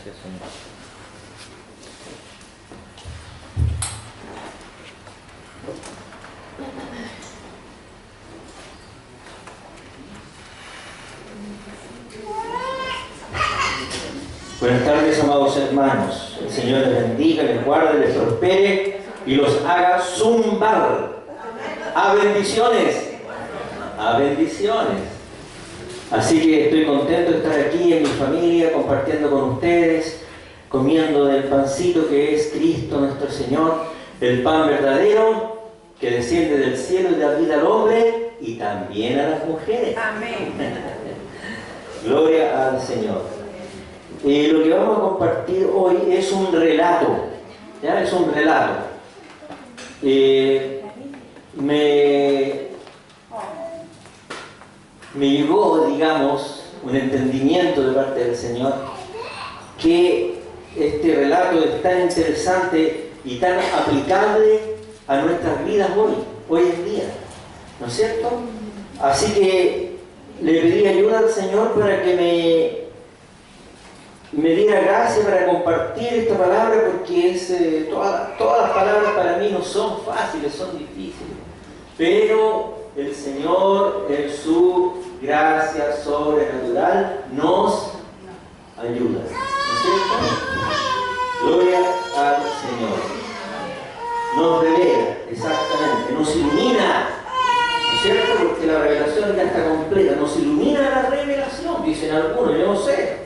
Gracias, Señor. Buenas tardes, amados hermanos. El Señor les bendiga, les guarde, les prospere y los haga zumbar a bendiciones. A bendiciones. Así que estoy contento de estar aquí en mi familia, compartiendo con ustedes, comiendo del pancito que es Cristo nuestro Señor, el pan verdadero que desciende del cielo y da vida al hombre y también a las mujeres. Amén. Gloria al Señor. Lo que vamos a compartir hoy es un relato. ¿Ya? Es un relato. Me llegó, digamos, un entendimiento de parte del Señor que este relato es tan interesante y tan aplicable a nuestras vidas hoy en día, ¿no es cierto? Así que le pedí ayuda al Señor para que me diera gracia para compartir esta palabra, porque todas las palabras para mí no son fáciles, son difíciles, pero el Señor en su gracia sobrenatural nos ayuda, ¿no es cierto? Gloria al Señor. Nos revela, exactamente, nos ilumina, ¿no es cierto? Porque la revelación ya está completa, nos ilumina la revelación, dicen algunos, yo no sé,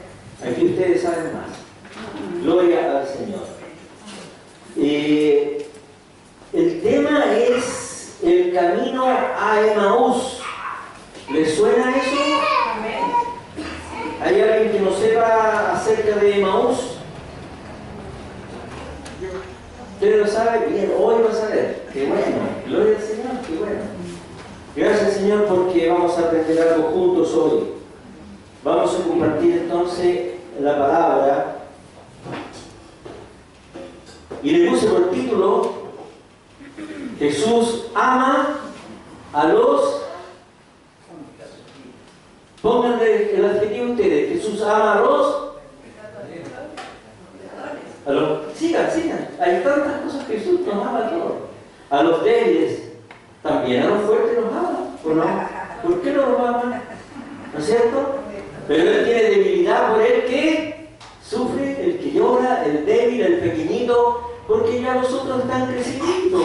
aquí ustedes saben más. Gloria al Señor. El tema es el camino a Emaús. ¿Les suena eso? ¿Hay alguien que no sepa acerca de Emaús? ¿Usted lo sabe? Bien, hoy va a saber. Qué bueno. Gloria al Señor, qué bueno. Gracias, Señor, porque vamos a aprender algo juntos hoy. Vamos a compartir entonces la palabra. Y le puse por título: Jesús ama a los... Pónganle el adjetivo ustedes. Jesús ama a los... Sigan. Hay tantas cosas que Jesús nos ama a todos. A los débiles, también a los fuertes nos ama, ¿o no? ¿Por qué no nos ama? ¿No es cierto? Pero Él tiene debilidad por el que sufre, el que llora, el débil, el pequeñito, porque ya los otros están creciendo.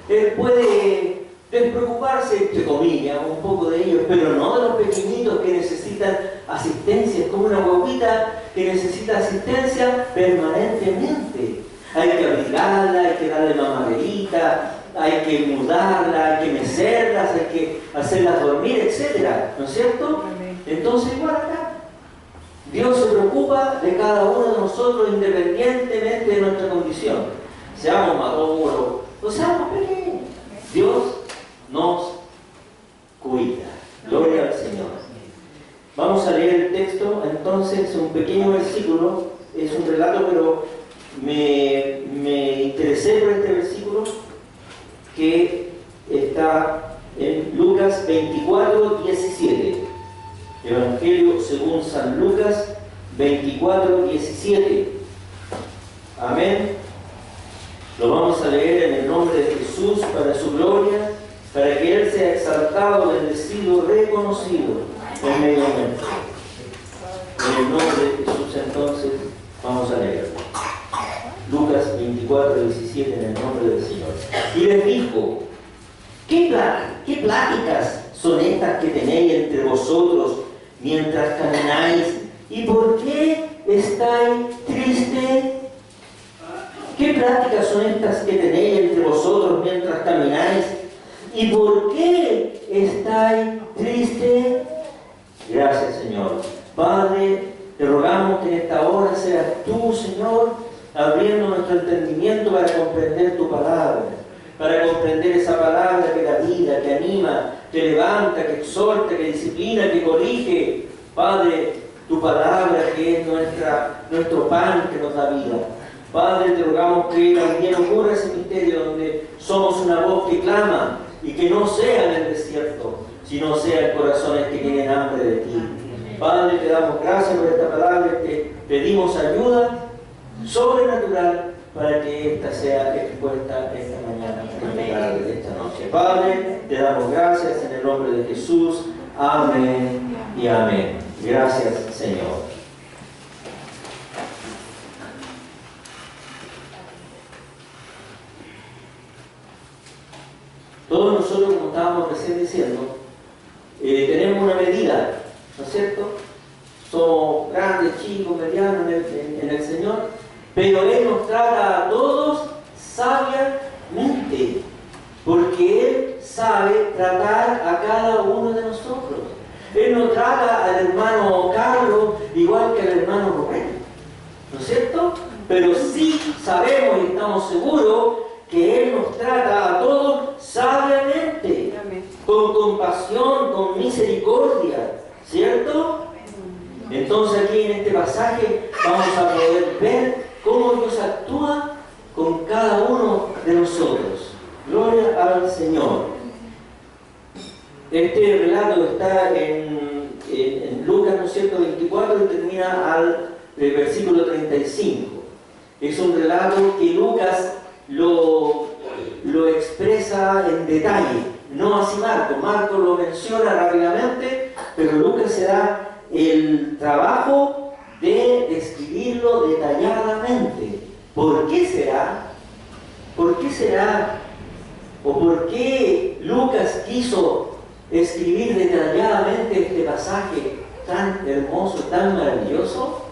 Él puede despreocuparse, entre comillas, un poco de ellos, pero no de los pequeñitos que necesitan asistencia. Es como una guaguita que necesita asistencia permanentemente. Hay que abrigarla, hay que darle mamadera, hay que mudarla, hay que mecerlas, hay que hacerlas dormir, etc. ¿No es cierto? Entonces, igual acá, Dios se preocupa de cada uno de nosotros independientemente de nuestra condición. Seamos maduros o seamos pequeños. Dios nos cuida. Gloria al Señor. Vamos a leer el texto, entonces, un pequeño versículo. Es un relato, pero me interesé por este versículo que está en Lucas 24:17. Evangelio según San Lucas 24:17. Amén. Lo vamos a leer en el nombre de Jesús, para su gloria, para que Él sea exaltado, bendecido, reconocido en medio nuestro. En el nombre de Jesús, entonces, vamos a leer. Lucas 24:17, en el nombre del Señor. Y les dijo: ¿Qué pláticas son estas que tenéis entre vosotros mientras camináis? ¿Y por qué estáis tristes? ¿Qué pláticas son estas que tenéis entre vosotros mientras camináis? ¿Y por qué estáis tristes? Gracias, Señor. Padre, te rogamos que en esta hora seas tú, Señor, abriendo nuestro entendimiento para comprender tu palabra, para comprender esa palabra que da vida, que anima, que levanta, que exhorta, que disciplina, que corrige. Padre, tu palabra que es nuestro pan que nos da vida. Padre, te rogamos que también ocurra ese misterio donde somos una voz que clama y que no sea en el desierto, sino sea en corazones que tienen hambre de ti. Padre, te damos gracias por esta palabra, te pedimos ayuda sobrenatural para que ésta sea expuesta esta mañana, esta tarde, esta noche. Padre, te damos gracias en el nombre de Jesús. Amén y amén. Gracias, Señor. Todos nosotros, como estábamos recién diciendo, tenemos una medida, ¿no es cierto? Somos grandes, chicos, medianos en el Señor, pero Él nos trata a todos sabiamente, porque Él sabe tratar a cada uno de nosotros. Él no trata al hermano Carlos igual que al hermano Rubén, ¿no es cierto? Pero sí sabemos y estamos seguros que Él nos trata a todos sabiamente, con compasión, con misericordia, ¿cierto? Entonces aquí en este pasaje vamos a poder ver cómo Dios actúa con cada uno de nosotros. Gloria al Señor. Este relato está en Lucas, ¿no es cierto?, 24 y termina al versículo 35. Es un relato que Lucas lo expresa en detalle, no así Marco. Marco lo menciona rápidamente, pero Lucas se da el trabajo de escribirlo detalladamente. ¿Por qué será? ¿Por qué será? ¿O por qué Lucas quiso escribir detalladamente este pasaje tan hermoso, tan maravilloso?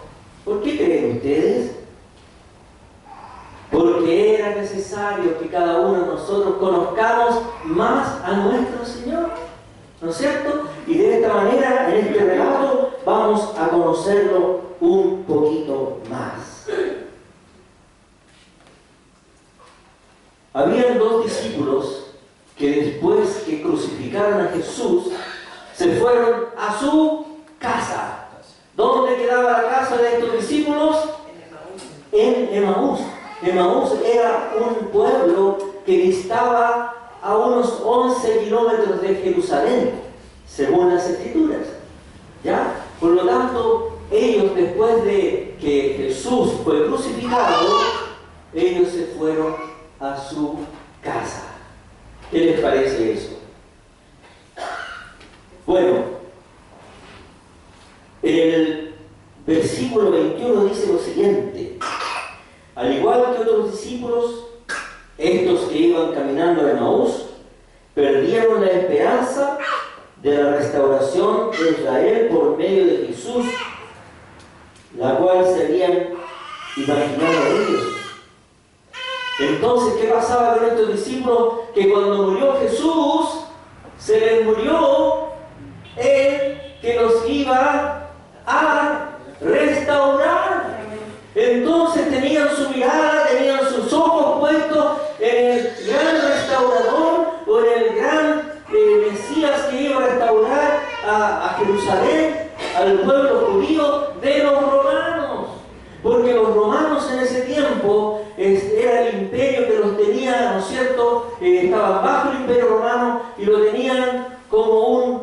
¿Por qué creen ustedes? Porque era necesario que cada uno de nosotros conozcamos más a nuestro Señor, ¿no es cierto? Y de esta manera, en este relato, vamos a conocerlo un poquito más. Habían dos discípulos que después que crucificaron a Jesús, se fueron a su casa. ¿Dónde quedaba la casa de estos discípulos? En Emaús. Emaús era un pueblo que distaba a unos 11 kilómetros de Jerusalén, según las Escrituras. ¿Ya? Por lo tanto, ellos, después de que Jesús fue crucificado, ellos se fueron a su casa. ¿Qué les parece eso? Bueno, el versículo 21 dice lo siguiente: al igual que otros discípulos, estos que iban caminando a Emaús perdieron la esperanza de la restauración de Israel por medio de Jesús, la cual se habían imaginado ellos. Entonces, ¿qué pasaba con estos discípulos? Que cuando murió Jesús, se les murió el que los iba a restaurar. Entonces tenían su mirada, tenían sus ojos puestos en el gran restaurador o en el gran Mesías que iba a restaurar a Jerusalén, al pueblo judío de los romanos. Porque los romanos en ese tiempo era el imperio que los tenía, ¿no es cierto? Estaban bajo el imperio romano y lo tenían como un,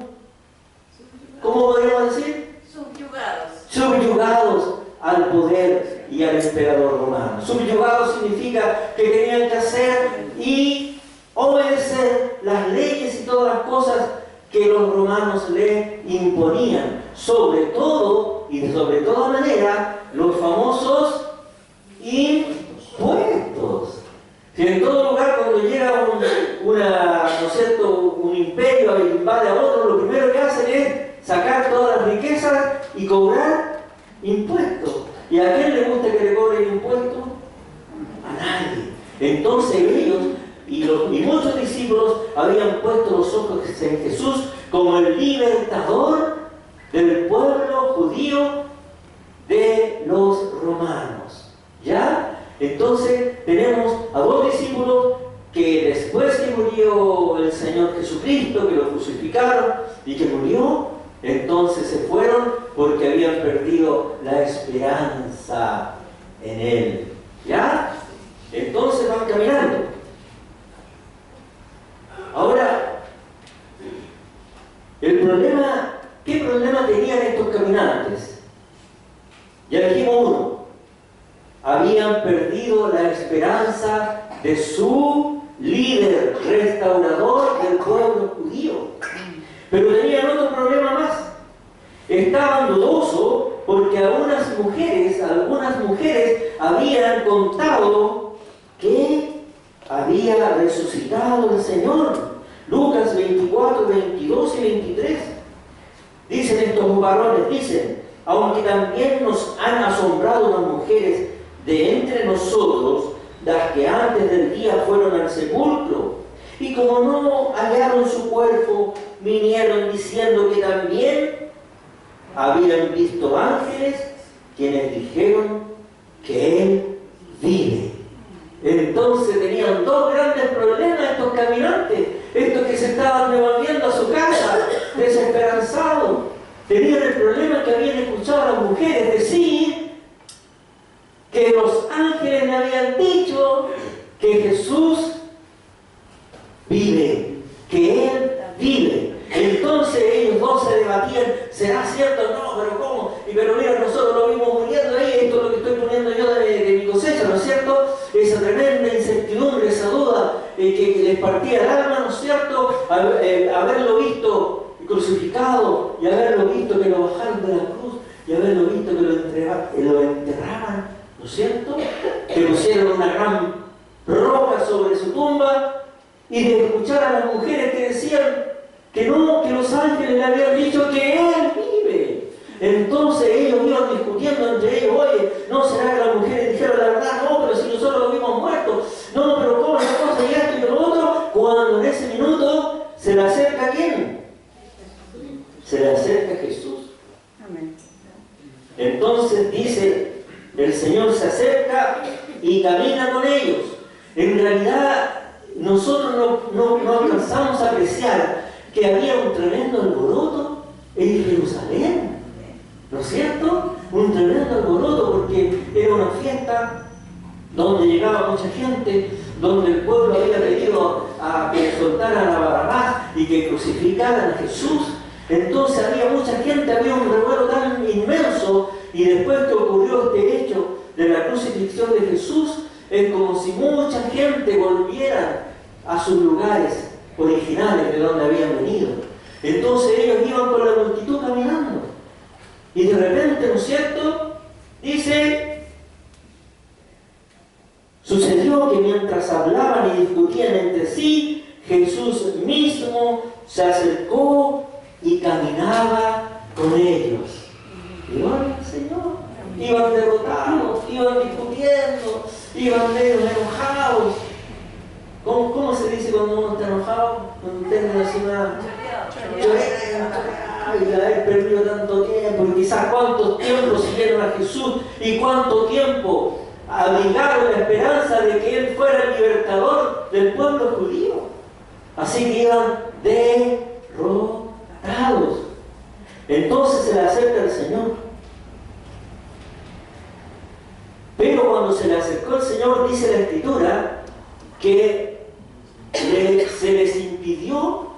¿cómo podríamos decir? Subyugados al poder y al emperador romano. Subyugados significa que tenían que hacer y obedecer las leyes y todas las cosas que los romanos le imponían. Sobre todo y sobre toda manera, los famosos impuestos. Si en todo lugar, cuando llega ¿no es cierto?, un imperio e invade a otro, lo primero que hacen es sacar todas las riquezas y cobrar impuestos. ¿Y a quién le gusta que le cobren impuestos? A nadie. Entonces ellos y muchos discípulos habían puesto los ojos en Jesús como el libertador del pueblo judío de los romanos. ¿Ya? Entonces tenemos a dos discípulos que después que murió el Señor Jesucristo, que lo crucificaron y que murió, entonces se fueron porque habían perdido la esperanza en Él. ¿Ya? Entonces van caminando. Ahora, el problema, ¿qué problema tenían estos caminantes? Ya dijimos uno. habían perdido la esperanza de su líder, restaurador del pueblo judío. Pero tenían otro problema más. Estaban dudosos porque algunas mujeres habían contado que había resucitado el Señor. Lucas 24, 22 y 23. Dicen estos varones, dicen, aunque también nos han asombrado las mujeres de entre nosotros, las que antes del día fueron al sepulcro, y como no hallaron su cuerpo, vinieron diciendo que también habían visto ángeles, quienes dijeron que Él vive. Entonces tenían dos grandes problemas estos caminantes, estos que se estaban devolviendo a su casa, desesperanzados. Tenían el problema que habían escuchado a las mujeres decir que los ángeles le habían dicho que Jesús vive, que Él vive. Entonces ellos dos se debatían, ¿será cierto o no? ¿Pero cómo? Pero mira, nosotros lo vimos muriendo ahí, esto es lo que estoy poniendo yo de mi cosecha, ¿no es cierto? Esa tremenda incertidumbre, esa duda que les partía el alma, ¿no es cierto? Haberlo visto crucificado y haberlo visto que lo bajaron de la cruz y haberlo visto que lo enterraban, ¿no es cierto? Que pusieron una gran roca sobre su tumba, y de escuchar a las mujeres que decían que no, que los ángeles le habían dicho que Él vive. Entonces ellos iban discutiendo entre ellos, oye, ¿no será que las mujeres dijeron la verdad? No, pero si nosotros lo vimos muerto. No, pero ¿cómo es la cosa? Y esto y lo otro. Cuando en ese minuto se le acerca ¿quién? Se le acerca Jesús. Amén. Entonces dice, el Señor se acerca y camina con ellos. En realidad, nosotros no alcanzamos a apreciar que había un tremendo alboroto en Jerusalén, ¿no es cierto? Un tremendo alboroto porque era una fiesta donde llegaba mucha gente, donde el pueblo había pedido a que soltaran a Barrabás y que crucificaran a Jesús. Entonces había mucha gente, había un revuelo tan inmenso, y después que ocurrió este hecho de la crucifixión de Jesús, es como si mucha gente volviera a sus lugares originales de donde habían venido. Entonces ellos iban con la multitud caminando. Y de repente, ¿no es cierto? Dice, sucedió que mientras hablaban y discutían entre sí, Jesús mismo se acercó y caminaba con ellos. Gloria al Señor. Iban derrotados, iban discutiendo, iban medio enojados. ¿Cómo se dice cuando uno está enojado? Cuando usted es una y haber perdido tanto tiempo, y quizás cuántos tiempos siguieron a Jesús y cuánto tiempo abrigaron la esperanza de que Él fuera el libertador del pueblo judío. Así que iban derrotados. Entonces se le acerca el Señor. Pero cuando se le acercó el Señor, dice la Escritura que se les impidió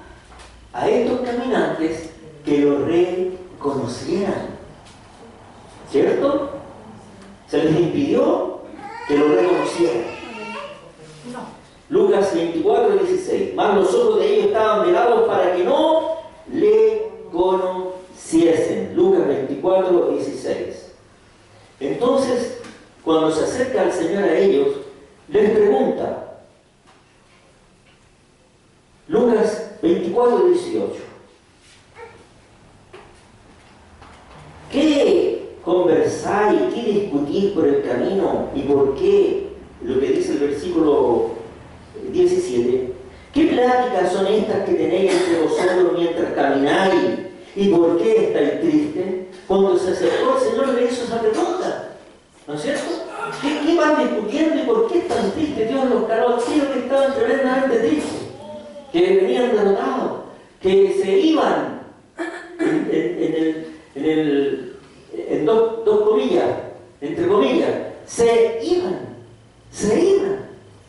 a estos caminantes que lo reconocieran. ¿Cierto? Se les impidió que lo reconocieran. Lucas 24, 16. Mas los ojos de ellos estaban velados para que no le conociesen. Lucas 24, 16. Entonces, cuando se acerca el Señor a ellos, les pregunta. Lucas 24, 18. ¿Qué conversáis, qué discutís por el camino y por qué? Lo que dice el versículo 17. ¿Qué pláticas son estas que tenéis entre vosotros mientras camináis? ¿Y por qué estáis tristes? Cuando se acercó el Señor le hizo esa pregunta. ¿No es cierto? ¿Qué van discutiendo y por qué están tristes? Dios los caló al cielo, que estaban tremendamente tristes, que venían derrotados, que se iban en dos comillas, entre comillas, se iban,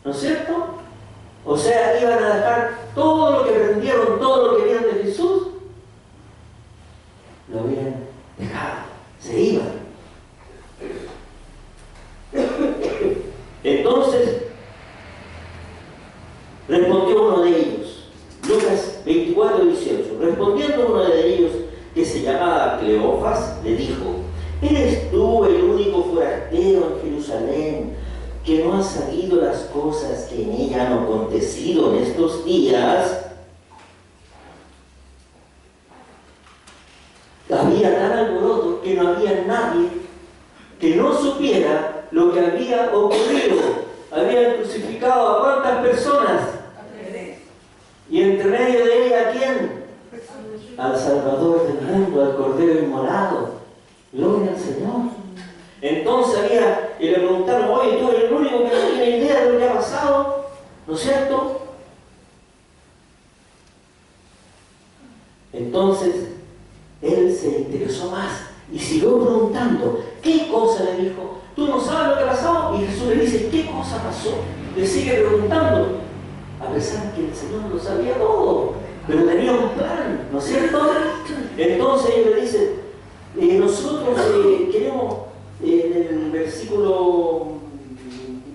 ¿no es cierto? O sea, iban a dejar todo lo que aprendieron, todo lo que vieron de Jesús, lo habían dejado, se iban. Entonces, respondió uno de ellos, Lucas 24, 18, respondiendo uno de ellos, que se llamaba Cleofas, le dijo: ¿eres tú el único forastero en Jerusalén que no ha sabido las cosas que en ella han acontecido en estos días? Había tal alboroto que no había nadie que no supiera lo que había ocurrido. Habían crucificado a cuántas personas, y entre medio de ella, ¿a quién? Al Salvador del mundo, al Cordero inmolado. Gloria al Señor. Entonces y le preguntaron: oye, tú eres el único que no tiene idea de lo que ha pasado, ¿no es cierto? Entonces él se interesó más y siguió preguntando: ¿qué cosa? Le dijo: ¿tú no sabes lo que ha pasado? Y Jesús le dice: ¿qué cosa pasó? Le sigue preguntando, a pesar que el Señor lo sabía todo, pero tenía un plan, ¿no es cierto? Entonces ellos le dicen: nosotros queremos, en el versículo,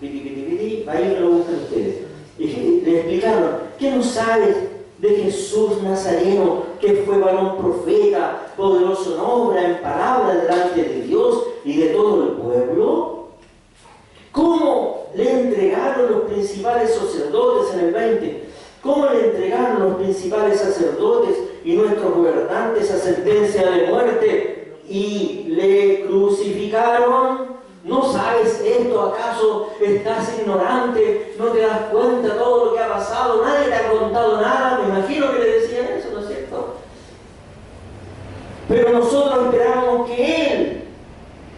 ahí me lo buscan ustedes, le explicaron: ¿qué no sabes de Jesús Nazareno, que fue varón profeta, poderoso en obra, en palabra delante de Dios y de todo el pueblo? ¿Cómo le entregaron los principales sacerdotes en el 20? ¿Cómo le entregaron los principales sacerdotes y nuestros gobernantes a sentencia de muerte y le crucificaron? ¿No sabes esto? ¿Acaso estás ignorante? ¿No te das cuenta de todo lo que ha pasado? ¿Nadie te ha contado nada? Me imagino que le decían eso, ¿no es cierto? Pero nosotros esperábamos que Él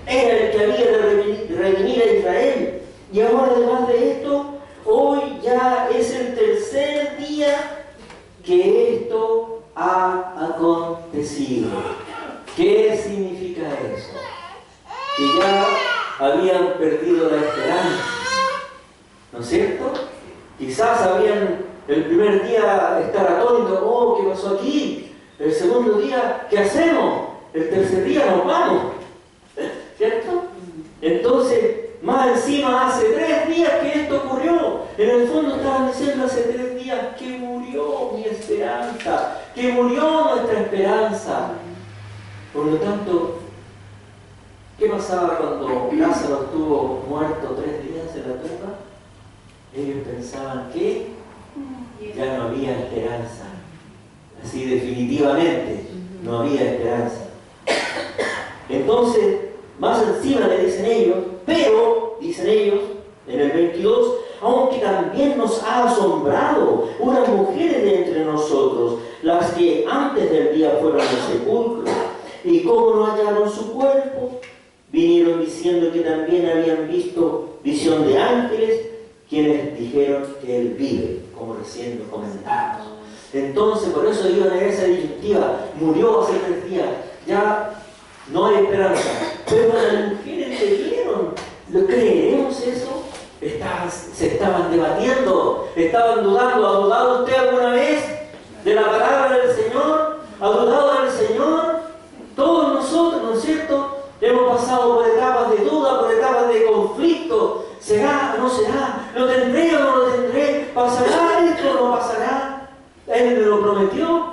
era el que había de redimir a Israel. Y ahora, además de esto, hoy ya es el tercer día que esto ha acontecido. ¿Qué significa eso? Que ya habían perdido la esperanza, ¿no es cierto? Quizás habían el primer día estar atónitos: oh, ¿qué pasó aquí? El segundo día, ¿qué hacemos? El tercer día nos vamos, ¿cierto? Entonces, más encima, hace 3 días que esto ocurrió. En el fondo estaban diciendo hace 3 días que murió mi esperanza, que murió nuestra esperanza. Por lo tanto, ¿qué pasaba cuando Lázaro estuvo muerto 3 días en la tumba? Ellos pensaban que ya no había esperanza. Así definitivamente no había esperanza. Entonces, más encima le dicen ellos: pero, dicen ellos, en el 22, aunque también nos ha asombrado unas mujeres de entre nosotros, las que antes del día fueron al sepulcro, y como no hallaron su cuerpo, vinieron diciendo que también habían visto visión de ángeles, quienes dijeron que Él vive, como recién lo comentamos. Entonces, por eso iban en esa disyuntiva: murió hace 3 días, ya no hay esperanza. Pero las mujeres le dieron: ¿lo creeremos eso? Se estaban debatiendo, estaban dudando. ¿Ha dudado usted alguna vez de la palabra del Señor? ¿Ha dudado del Señor? Todos nosotros, ¿no es cierto?, hemos pasado por etapas de duda, por etapas de conflicto. ¿Será o no será? ¿Lo tendré o no lo tendré? ¿Pasará esto o no pasará? Él me lo prometió.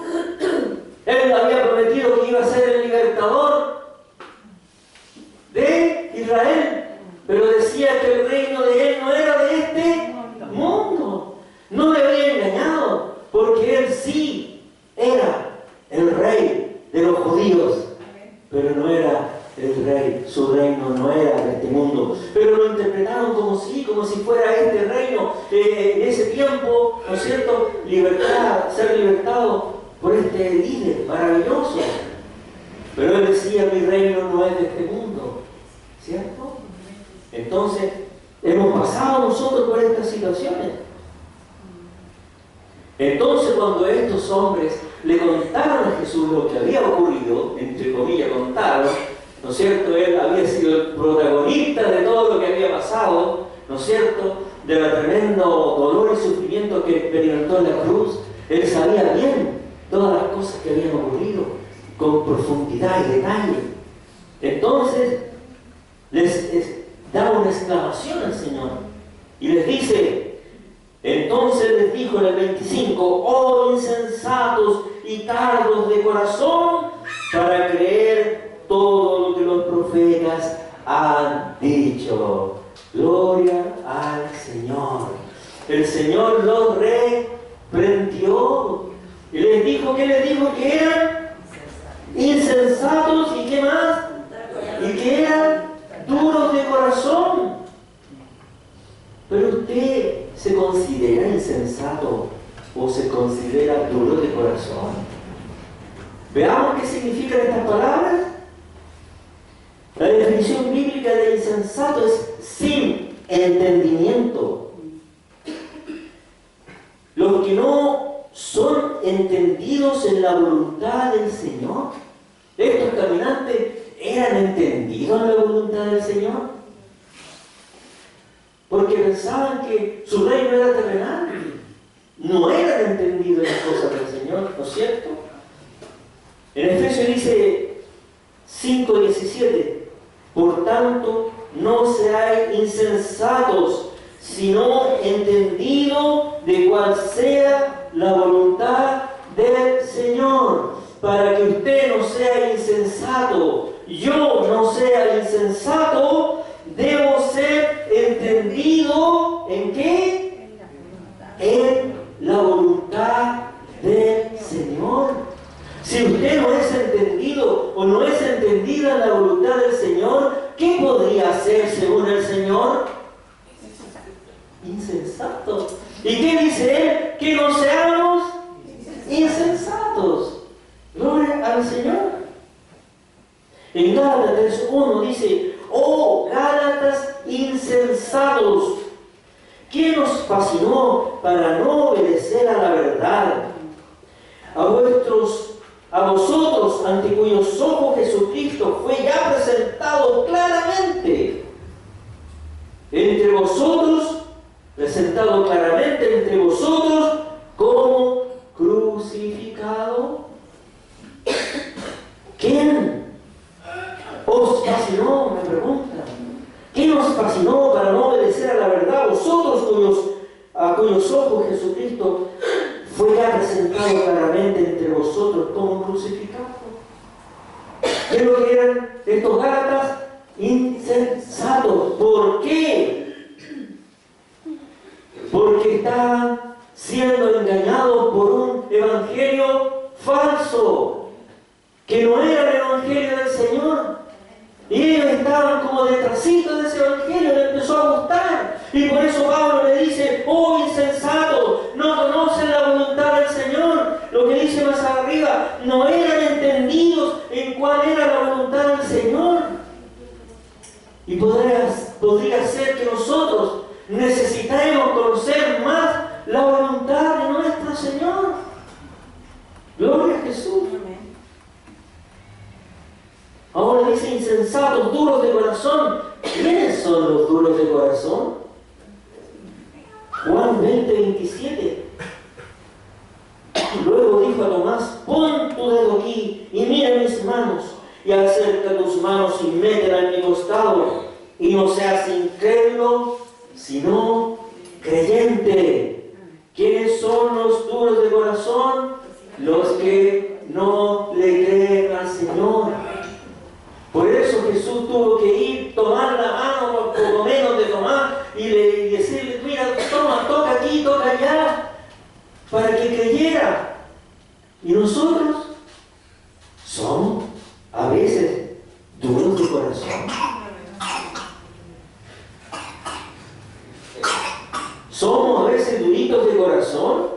Él había prometido que iba a ser el libertador de Israel, pero decía que el reino de Él no era de este mundo. No le había engañado, porque Él sí era el rey de los judíos, pero no era el rey. Su reino no era de este mundo, pero lo interpretaron como si fuera este reino. En ese tiempo, ¿no es cierto?, ser libertado por este líder maravilloso. Pero Él decía: mi reino no es de este mundo, ¿cierto? Entonces, hemos pasado nosotros por estas situaciones. Entonces, cuando estos hombres le contaron a Jesús lo que había ocurrido, entre comillas contaron, ¿no es cierto? Él había sido el protagonista de todo lo que había pasado, ¿no es cierto?, del tremendo dolor y sufrimiento que experimentó en la cruz. Él sabía bien todas las cosas que habían ocurrido, con profundidad y detalle. Entonces, les da una exclamación al Señor. Y les dice, entonces les dijo en el 25, oh insensatos y tardos de corazón para creer todo lo que los profetas han dicho. Gloria al Señor. El Señor los reprendió y les dijo, ¿qué les dijo? Que eran insensatos y ¿qué más? Y que eran duros de corazón. Pero usted se considera insensato o se considera duro de corazón. Veamos qué significan estas palabras. La definición bíblica de insensato es sin entendimiento. Los que no son entendidos en la voluntad del Señor. Estos caminantes eran entendidos en la voluntad del Señor. Porque pensaban que su reino era terrenal. No eran entendidos en las cosas del Señor, ¿no es cierto? En Efesios dice 5:17, por tanto, no seáis insensatos, sino entendidos de cuál sea la voluntad del Señor, para que usted no sea insensato, yo no sea insensato. Debo ser entendido ¿en qué? En la voluntad del Señor. Si usted no es entendido o no es entendida en la voluntad del Señor, ¿qué podría hacer según el Señor? Insensato. ¿Y qué dice Él? Que no seamos insensatos. Gloria al Señor. En Gálatas 3:1 dice, oh Gálatas insensatos, ¿quién os fascinó para no obedecer a la verdad? A vosotros, ante cuyos ojos Jesucristo fue ya presentado claramente entre vosotros, como crucificado. ¿Quién os fascinó? Me preguntan. ¿Quién os fascinó para no obedecer a la verdad? Vosotros a cuyos ojos Jesucristo fue ya presentado claramente entre vosotros como crucificado. ¿Qué es lo que eran estos Gálatas? Insensatos. ¿Por qué? Porque estaban siendo engañados por un evangelio falso, que no era el evangelio del Señor. Y ellos estaban como detrásito de ese evangelio, les empezó a gustar. Y por eso Pablo le dice, oh insensato, no conocen la voluntad del Señor. Lo que dice más arriba, no eran entendidos en cuál era la voluntad del Señor. Y podría ser que nosotros necesitemos conocer más la voluntad de nuestro Señor. Gloria a Jesús. Ahora dice insensatos, duros de corazón. ¿Quiénes son los duros de corazón? Juan 20:27. Luego dijo a Tomás, pon tu dedo aquí y mira mis manos, y acerca tus manos y métela en mi costado, y no seas incrédulo, sino creyente. ¿Quiénes son los duros de corazón? Los que no le creen al Señor. Por eso Jesús tuvo que ir, tomar la mano por lo menos de Tomás y decirle, mira, toma, toca aquí, toca allá, para que creyera. Y nosotros somos a veces duros de corazón. Somos a veces duritos de corazón.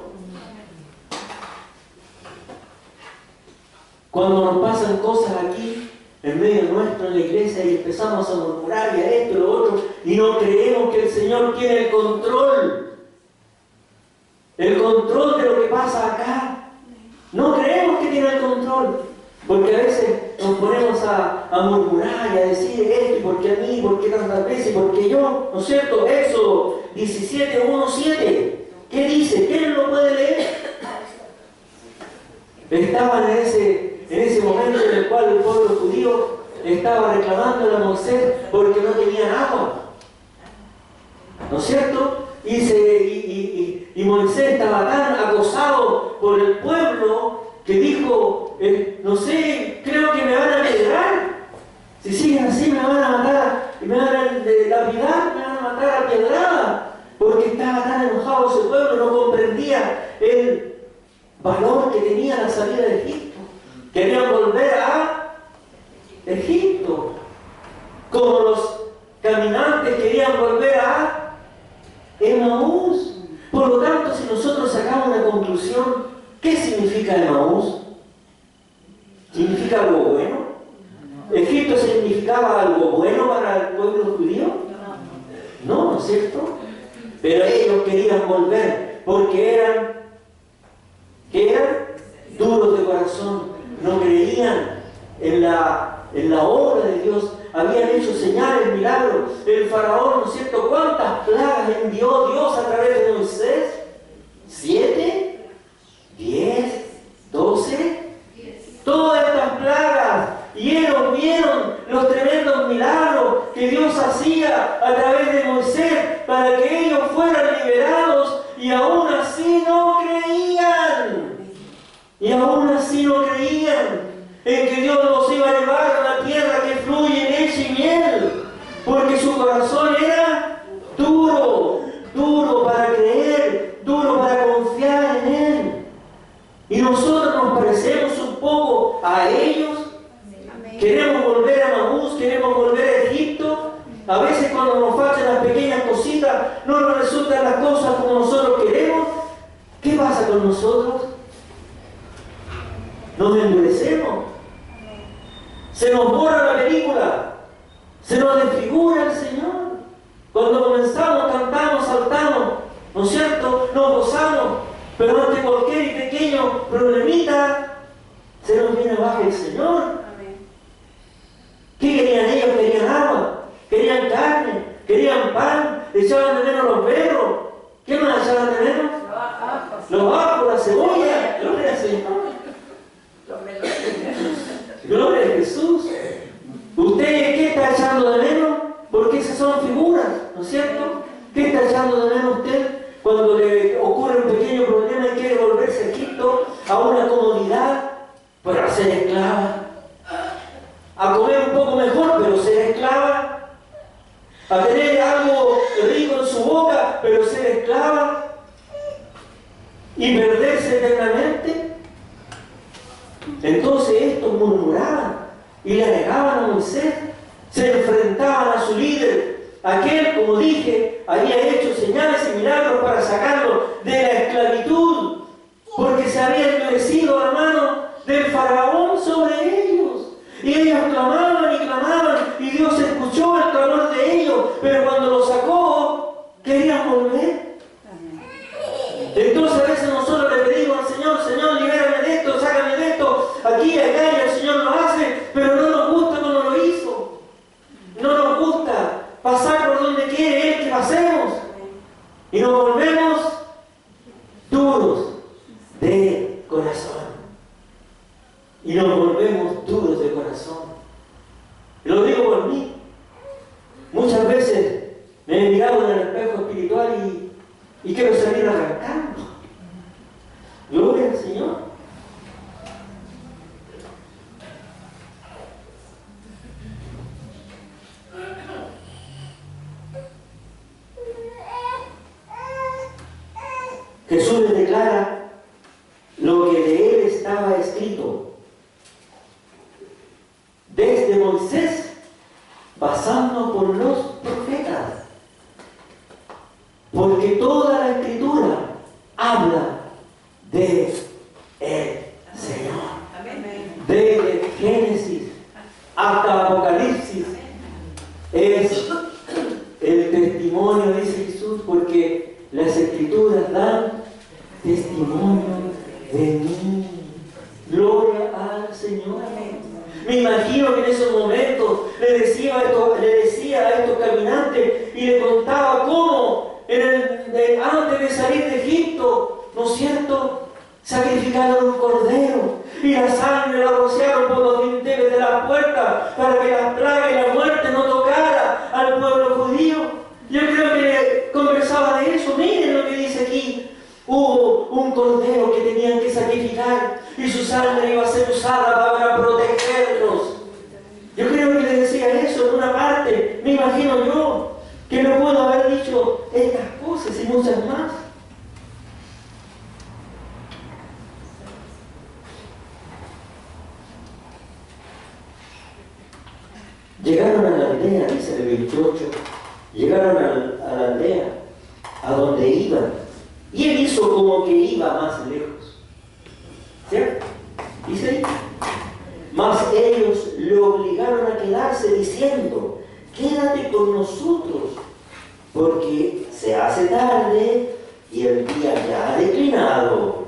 Cuando nos pasan cosas aquí en medio nuestro en la iglesia y empezamos a murmurar y a esto y lo otro y no creemos que el Señor tiene el control de lo que pasa acá. No creemos que tiene el control, porque a veces nos ponemos a murmurar y a decir esto y por qué a mí, por qué tantas veces, por qué yo, ¿no es cierto? Éxodo 17:1-7. ¿Qué dice? ¿Quién lo puede leer? Estaban en ese momento en el cual el pueblo judío estaba reclamando a Moisés porque no tenían agua, ¿no es cierto? lapidar, me van a matar a piedrada, porque estaba tan enojado ese pueblo, no comprendía el valor que tenía la salida de Egipto. Querían volver a Egipto, como los caminantes querían volver a Emaús. Por lo tanto, si nosotros sacamos una conclusión, ¿qué significa Emaús? ¿Significa algo bueno? ¿Egipto significaba algo bueno para el pueblo judío? No, ¿no es cierto? Pero ellos querían volver porque eran duros de corazón, no creían en la obra de Dios, habían hecho señales, milagros. El faraón, ¿no es cierto? ¿Cuántas plagas envió Dios a través de Moisés? ¿7? ¿10? ¿12? Todas estas plagas, y ellos vieron los tremendos milagros que Dios hacía a través de Moisés para que ellos fueran liberados, y aún así no creían. Y aún así no creían en que Dios los iba a llevar a una tierra que fluye leche y miel, porque su corazón era duro, duro para creer, duro para confiar en Él. Y nosotros nos parecemos un poco a ellos. Queremos volver a Emaús, queremos volver a Egipto. A veces cuando nos faltan las pequeñas cositas, no nos resultan las cosas como nosotros queremos. ¿Qué pasa con nosotros? Nos endurecemos. Se nos borra la película. Se nos desfigura el Señor. Cuando comenzamos, cantamos, saltamos, ¿no es cierto? Nos gozamos. Pero ante cualquier pequeño problemita, se nos viene abajo el Señor. ¿Qué querían ellos? Querían agua, querían carne, querían pan, echaban de menos los berros. ¿Qué más echaban de menos? Los ajos, la cebolla. Gloria al Señor. Gloria a Jesús. ¿Usted qué está echando de menos? Porque esas son figuras, ¿no es cierto? ¿Qué está echando de menos usted cuando le ocurre un pequeño problema y quiere volverse a Egipto, a una comodidad, para ser esclava? A comer un poco mejor, pero ser esclava. A tener algo rico en su boca, pero ser esclava. Y perderse eternamente. Entonces estos murmuraban y le negaban a Moisés. Se enfrentaban a su líder. Aquel, como dije, había hecho señales y milagros para sacarlo de la esclavitud, porque se había endurecido la mano del faraón sobre ellos. Y ellos clamaban, y Dios escuchó el clamor de ellos, pero cuando los sacó, querían volver. Entonces a veces nosotros le pedimos al Señor: Señor, libérame de esto, sácame de esto, aquí, acá, y el Señor lo hace, pero no nos gusta como lo hizo. No nos gusta pasar por donde quiere Él que pasemos. Y nos volvemos duros de corazón. Y nos volvemos duros de corazón. Y lo digo por mí. Muchas veces me he mirado en el espejo espiritual y quiero salir arrancando. Gloria al Señor. Jesús les declara lo que de Él estaba escrito desde Moisés, pasando por los profetas, porque toda la Escritura habla de el Señor. Desde Génesis hasta Apocalipsis es el testimonio, dice Jesús, porque las Escrituras dan testimonio de mí. Gloria al Señor. Me imagino que en esos momentos le decía a estos caminantes y le contaba cómo antes de salir de Egipto, ¿no es cierto?, sacrificaron un cordero y la sangre la rociaron por los dinteles de la puerta para que la plaga y la muerte no tocara al pueblo judío. Yo creo que conversaba de eso. Miren lo que dice aquí. Hubo un cordero que tenían que sacrificar y su sangre iba a ser usada para protegerlos. Yo creo que le decía eso en una parte, me imagino yo. que no puedo haber dicho estas cosas y muchas más. Llegaron a la aldea, dice el 28, llegaron a la aldea, a donde iban, y él hizo como que iba más lejos. ¿Cierto? Dice ahí. Mas ellos le obligaron a quedarse diciendo: quédate con nosotros, porque se hace tarde y el día ya ha declinado.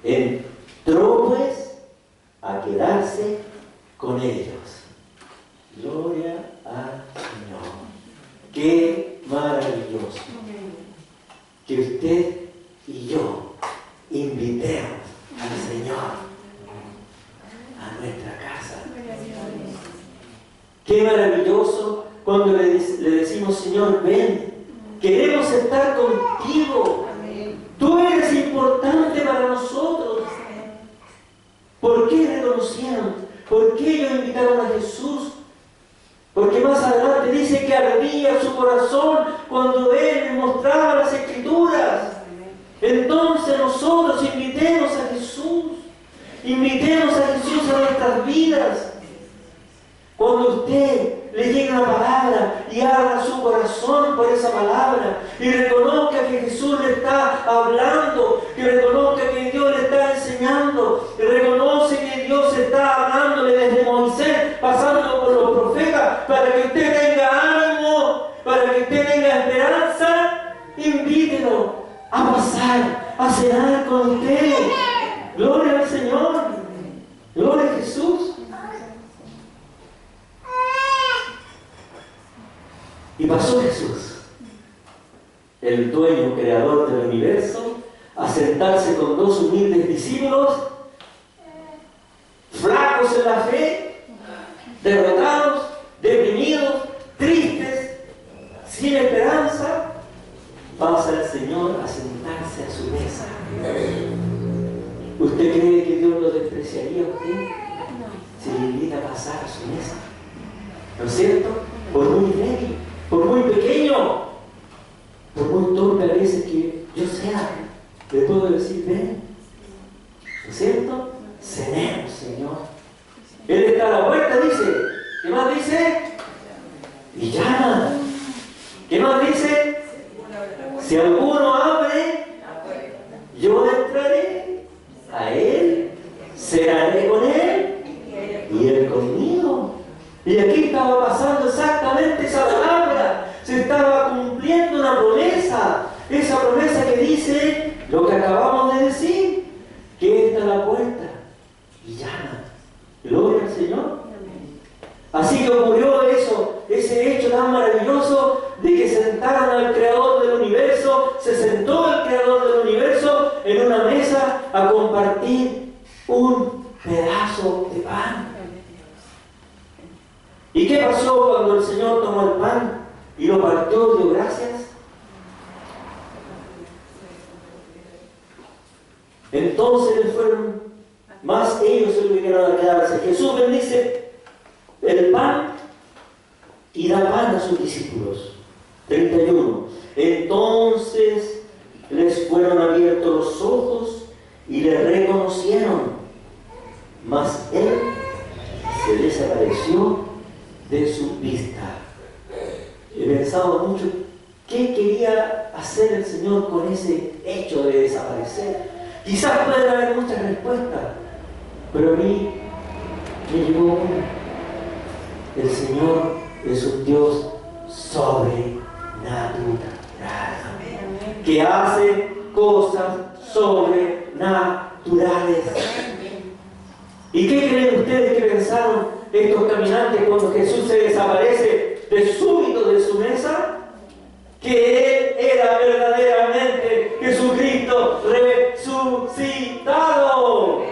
Entró pues a quedarse con ellos. Gloria al Señor. Qué maravilloso que usted y yo invitemos al Señor a nuestra casa. Qué maravilloso cuando le decimos: Señor, ven, queremos estar contigo. Tú eres importante para nosotros. ¿Por qué reconocieron? ¿Por qué ellos invitaron a Jesús? Porque más adelante dice que ardía su corazón cuando Él les mostraba las Escrituras. Entonces nosotros invitemos a Jesús. Invitemos a Jesús a nuestras vidas. Cuando usted le llegue una palabra y abra su corazón por esa palabra y reconozca que Jesús le está hablando, que reconozca que Dios le está enseñando, que reconoce que Dios está hablándole desde Moisés, pasando por los profetas, para que usted tenga ánimo, para que usted tenga esperanza, invítelo a pasar, a cenar con usted. Gloria al Señor. Gloria a Jesús. Y pasó Jesús, el dueño, creador del universo, a sentarse con dos humildes discípulos, flacos en la fe, derrotados, deprimidos, tristes, sin esperanza. Pasa el Señor a sentarse a su mesa. ¿Usted cree que Dios lo despreciaría a usted si le invita a pasar a su mesa? ¿No es cierto? Por muy débil, por muy pequeño, por muy torpe a veces que yo sea, le puedo decir: ven. ¿No es cierto? Cenemos, Señor. Él está a la puerta, dice. ¿Qué más dice? Y llama. ¿Qué más dice? Si alguno abre, yo entraré a él, cenaré con él y él conmigo. Y aquí estaba pasando exactamente esa palabra. Se estaba cumpliendo una promesa. Esa promesa que dice lo que acabamos de decir, que está a la puerta y llama. Gloria al Señor. Así que ocurrió eso, ese hecho tan maravilloso de que sentaron al Creador del universo. Se sentó el Creador del universo en una mesa a compartir un pedazo de pan. ¿Y qué pasó cuando el Señor tomó el pan y lo partió, dio gracias? Entonces fueron más ellos se obligaron a quedarse. Jesús bendice el pan y da pan a sus discípulos. 31. Entonces les fueron abiertos los ojos y le reconocieron, mas él se desapareció de su vista. He pensado mucho qué quería hacer el Señor con ese hecho de desaparecer. Quizás pueden haber muchas respuestas, pero a mí me llegó una. El Señor es un Dios sobrenatural, que hace cosas sobrenaturales. ¿Y qué creen ustedes que pensaron estos caminantes cuando Jesús se desaparece de súbito de su mesa? Que Él era verdaderamente Jesucristo resucitado.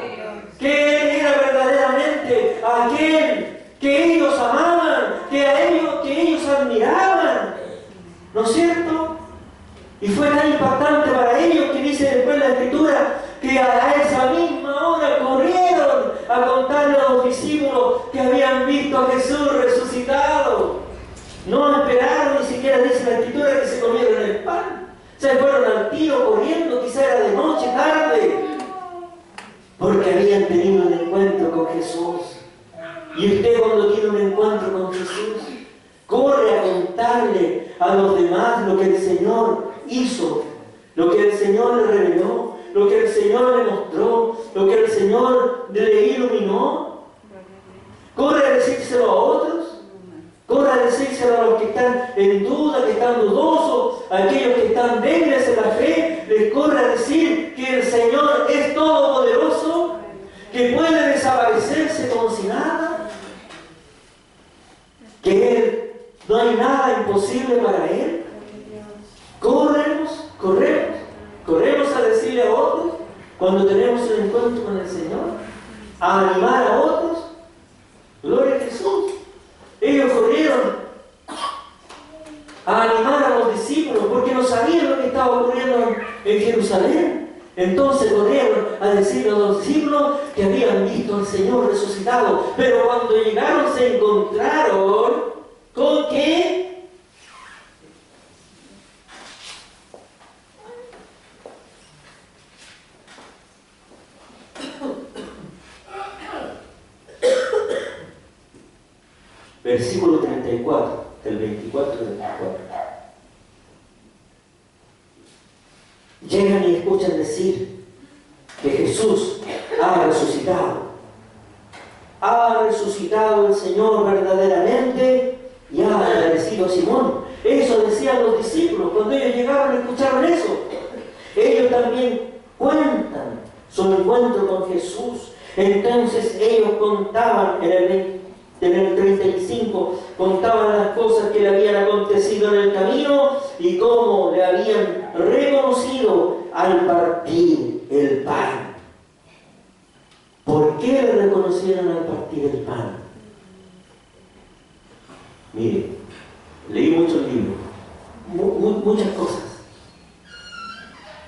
Que Él era verdaderamente aquel que ellos amaban, que ellos admiraban. ¿No es cierto? Y fue tan impactante para ellos que dice después la Escritura que a esa misma hora corrieron a contarle a los discípulos que habían visto a Jesús resucitado. No esperaron han tenido un encuentro con Jesús. Y usted cuando tiene un encuentro con Jesús, corre a contarle a los demás lo que el Señor hizo, lo que el Señor le reveló, lo que el Señor le mostró, lo que el Señor le iluminó. Corre a decírselo a otros. Corre a decírselo a los que están en duda, que están dudosos, a aquellos que están débiles en la fe. Les corre a decir que el Señor es todopoderoso, que puede desaparecerse como si nada, que Él, no hay nada imposible para Él. Corremos a decirle a otros, cuando tenemos un encuentro con el Señor, a animar a otros. Gloria a Jesús. Ellos corrieron a animar a los discípulos porque no sabían lo que estaba ocurriendo en Jerusalén. Entonces corrieron a decirle a los discípulos que habían visto al Señor resucitado. Pero cuando llegaron se encontraron con que versículo 34, del 24 al 24. Llegan y escuchan decir que Jesús ha resucitado. Ha resucitado el Señor verdaderamente y ha agradecido a Simón. Eso decían los discípulos cuando ellos llegaron y escucharon eso. Ellos también cuentan su encuentro con Jesús. Entonces ellos contaban en el 35, contaban las cosas que le habían acontecido en el camino y cómo le habían reconocido al partir el pan. ¿Por qué le reconocieron al partir el pan? Mire, leí muchos libros, muchas cosas.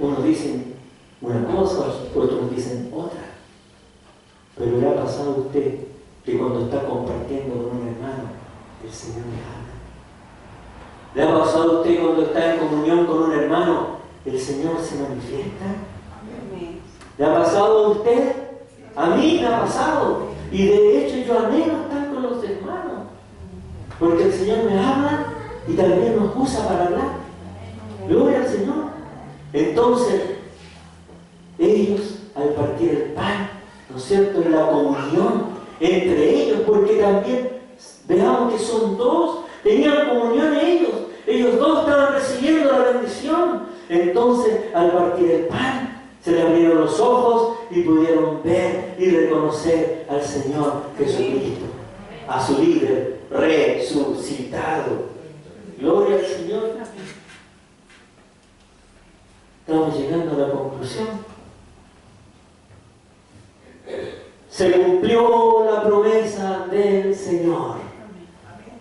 Unos dicen una cosa, otros dicen otra. Pero le ha pasado a usted que cuando está compartiendo con un hermano, el Señor le habla. ¿Le ha pasado a usted cuando está en comunión con un hermano, el Señor se manifiesta? ¿Le ha pasado a usted? A mí me ha pasado. Y de hecho yo anhelo estar con los hermanos. Porque el Señor me habla y también nos usa para hablar. Gloria al Señor. Entonces, ellos al partir el pan, ¿no es cierto?, en la comunión entre ellos, porque también veamos que son dos, tenían comunión ellos dos estaban recibiendo la bendición. Entonces, al partir el pan, se le abrieron los ojos y pudieron ver y reconocer al Señor Jesucristo, a su líder resucitado. Gloria al Señor. Estamos llegando a la conclusión. Se cumplió la promesa del Señor,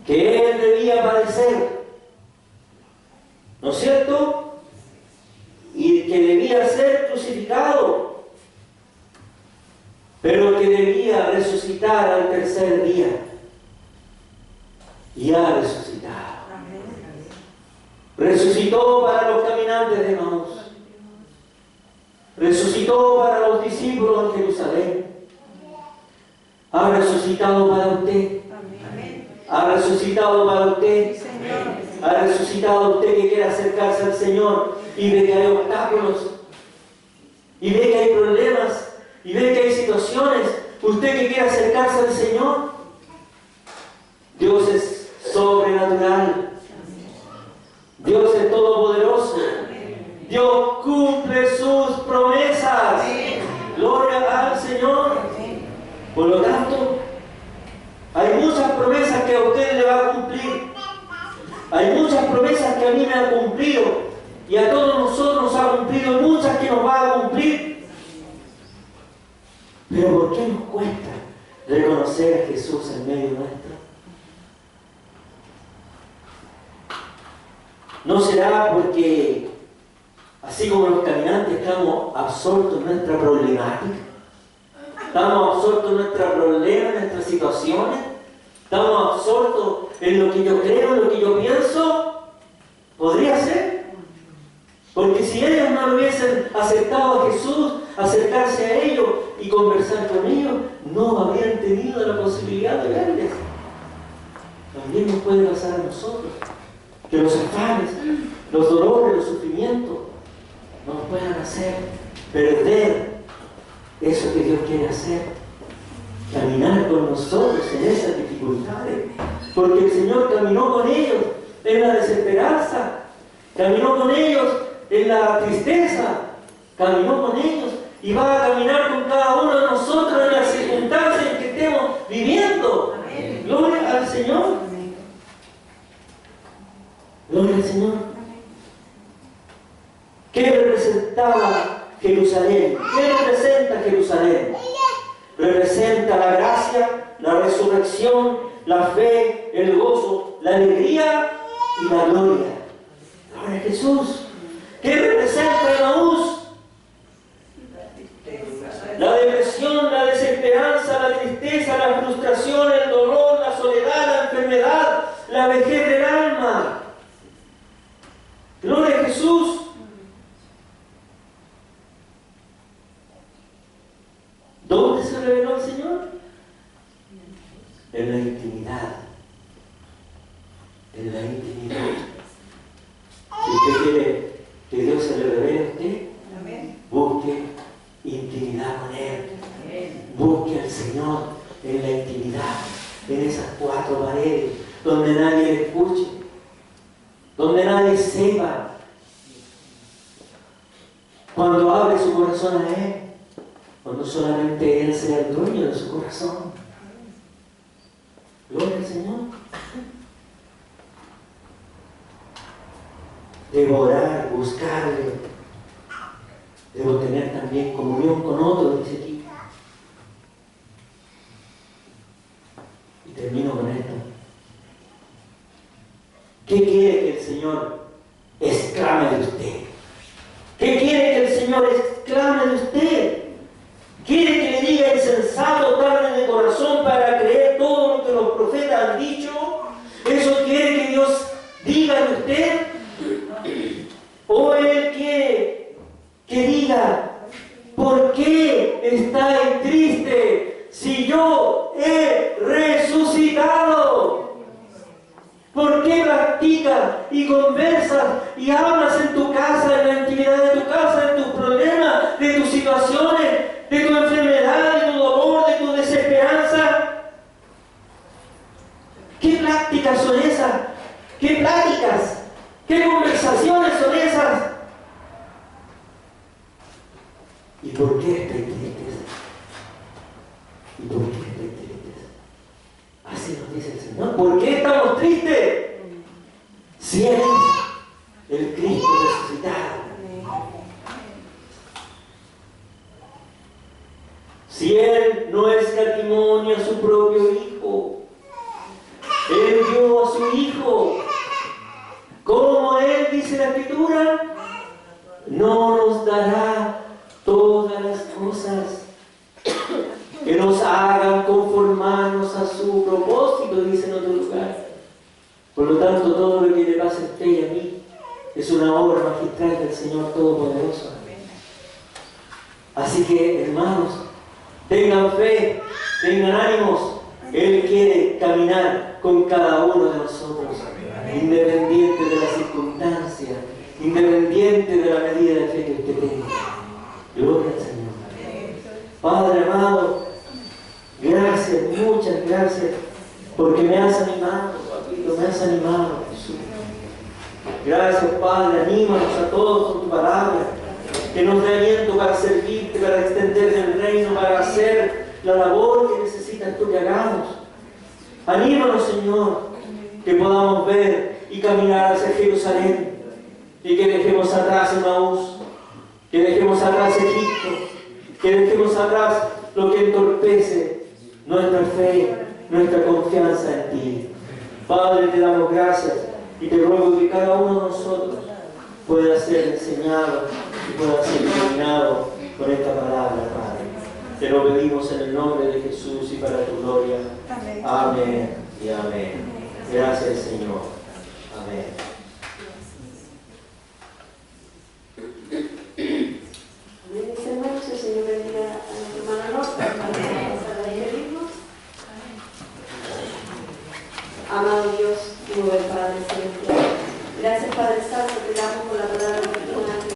que Él debía padecer, ¿no es cierto? Y que debía ser crucificado, pero que debía resucitar al tercer día. Y ha resucitado. Resucitó para los caminantes de Emaús. Resucitó para los discípulos en Jerusalén. Ha resucitado para usted. Ha resucitado para usted. Ha resucitado usted que quiere acercarse al Señor y ve que hay obstáculos, y ve que hay problemas, y ve que hay situaciones. Usted que quiere acercarse al Señor, Dios es sobrenatural. Dios es todopoderoso. Dios cumple sus promesas. Gloria al Señor. Por lo tanto, hay muchas promesas que a usted le va a cumplir. Hay muchas promesas que a mí me han cumplido. Y a todos nosotros nos ha cumplido muchas que nos va a cumplir. Pero ¿por qué nos cuesta reconocer a Jesús en medio nuestro? ¿No será porque, así como los caminantes, estamos absortos en nuestra problemática? ¿Estamos absortos en nuestros problemas, en nuestras situaciones? ¿Estamos absortos en lo que yo creo, en lo que yo pienso? ¿Podría ser? Porque si ellos no hubiesen aceptado a Jesús, acercarse a ellos, y conversar con ellos, no habrían tenido la posibilidad de verles. También nos puede pasar a nosotros, que los afanes, los dolores, los sufrimientos nos puedan hacer perder eso que Dios quiere hacer, caminar con nosotros en esas dificultades, porque el Señor caminó con ellos en la desesperanza, caminó con ellos en la tristeza, caminó con ellos y va a caminar con cada uno de nosotros en las circunstancias en que estemos viviendo. Amén. Gloria al Señor. Amén. Gloria al Señor. ¿Qué representaba Jerusalén? ¿Qué representa Jerusalén? Representa la gracia, la resurrección, la fe, el gozo, la alegría y la gloria. Gloria a Jesús. ¿Qué representa Emaús? La depresión, la desesperanza, la tristeza, la frustración, el dolor, la soledad, la enfermedad, la vejez del alma. Gloria a Jesús. ¿Dónde se reveló el Señor? En la intimidad. En la intimidad. Si usted quiere que Dios se le revele a usted, busque intimidad con Él. Busque al Señor en la intimidad, en esas cuatro paredes, donde nadie le escuche, donde nadie sepa. Cuando abre su corazón a Él, cuando solamente Él sea el dueño de su corazón. Gloria al Señor. Debo orar, buscarle. Debo tener también comunión con otros, dice aquí. Y termino con esto. ¿Qué quiere que el Señor exclame de usted? ¿Qué quiere que el Señor exclame de usted? ¿Quiere que le diga insensato, carne de corazón, para creer todo lo que los profetas han dicho? ¿Eso quiere que Dios diga de usted? ¿O Él quiere que diga, ¿por qué estáis tristes si yo he resucitado? ¿Por qué practicas y conversas y hablas en tu casa, en la intimidad de tu casa, en tus problemas, de tus situaciones, de tu enfermedad, de tu dolor, de tu desesperanza? ¿Qué prácticas son esas? ¿Qué pláticas? ¿Qué conversaciones son esas? ¿Y por qué estáis tristes? ¿Y por qué estáis tristes? Así nos dice el Señor. ¿Por qué estamos tristes? Si Él es el Cristo resucitado. Si Él no escatimó ni a su propio Hijo, Él dio a su Hijo. Como Él dice la Escritura, no nos dará todas las cosas que nos hagan conformarnos a su propósito, dice en otro lugar. Por lo tanto, todo lo que le pasa a usted y a mí es una obra magistral del Señor Todopoderoso. Así que, hermanos, tengan fe, tengan ánimos. Él quiere caminar con cada uno de nosotros, independiente de las circunstancias, independiente de la medida de fe que usted tenga. Gloria al Señor. Padre amado, gracias, muchas gracias, porque me has animado, papito, me has animado, Jesús. Gracias, Padre, anímanos a todos con tu palabra, que nos dé aliento para servirte, para extender el reino, para hacer la labor que necesitas tú que hagamos. Anímanos, Señor, que podamos ver y caminar hacia Jerusalén, y que dejemos atrás Emaús, que dejemos atrás Egipto, que dejemos atrás lo que entorpece nuestra fe, nuestra confianza en ti. Padre, te damos gracias y te ruego que cada uno de nosotros pueda ser enseñado y pueda ser iluminado con esta palabra, Padre. Te lo pedimos en el nombre de Jesús y para tu gloria. Amén. Amén y amén. Gracias, Señor. Amén. Mis hermanos, el Señor bendiga a nuestro hermano Amado Dios, nuevo Padre celestial,